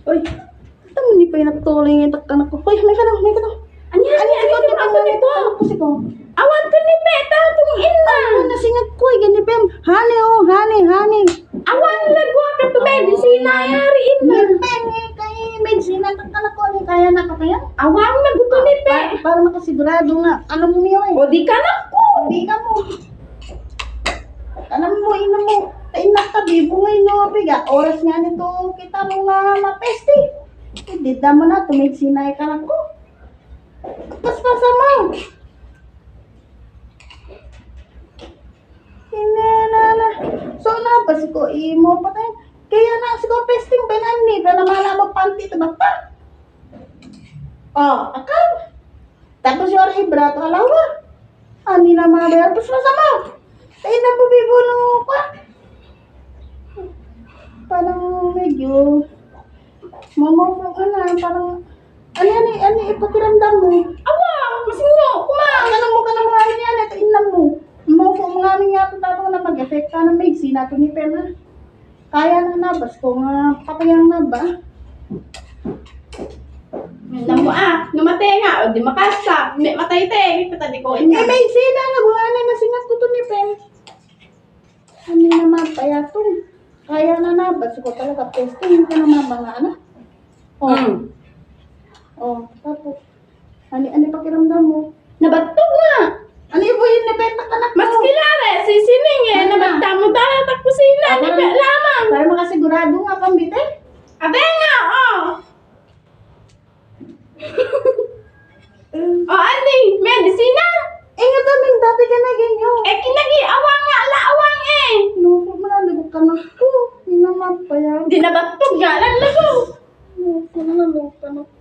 Uy, ito mo ni pa yung nagtuloy yung takan ko. Uy, may ka na. Ano ako nito? Kasi ko. Awan ko ni Beta, itong ina. Ano na singat ko, gani pem. Hani, oh, hani. Awan lagwa ka to medisina, yari ina. Pem, kay medicine, takan ko, ni kaya na ka kaya? Awan laguto ni Pe. Para makasigurado nga. Ano mo niyo eh. O di ka na ko. Hindi ka mo. Alam mo, ina mo. Kainak ka, bibungay no, biga. Oras nga nito, kita mo nga mapesti. Hindi mo na, tumigsinay ka na ko. Paspasa mo. Hinanana. So na, basi ko, imo pa tayo. Kaya na, sigo, pesting, penani. Pero namala mo panty, ito ba pa? Oh, akal. Tapos yung ibra, ito alawa. Ani na mga bayar, paspasa mo. Kaya na bubibuno pa. Parang medyo parang ano ipakiramdam mo. Awa, masingo, kumang. Ano mo ka na mga amin yan, ito inam mo. Mo po mga amin nga ito tatong na mag-effect ka ng maigsi na ito ni Pema. Kaya na nabas ko nga papayang na ba? Alam mo numatay nga, o di makasa. Hindi matay te, patadi ko Eh ina. maigsi na, nabuhanan na singat ko ito ni Pem. Ano naman kaya ito? Kaya na nabas ko talaga testing ka naman mga anak. Oh, tapos, ano pakiramdam mo? Nabatog nga. Ano yung buhin na benta ka na ko? Mas kilala, sisining nabatta mo tayo kusina, Ako di rin. ka lamang. Para makasigurado nga pambite. Abe nga, O, andi, medisina. Nga daming dati ka na ganyan. Kinagi, awang nga, awang Nuko, malalagok ka na ko. Hindi naman pa yan. Di nabatog nga, lalago. Nuko, malalagok ka na ko.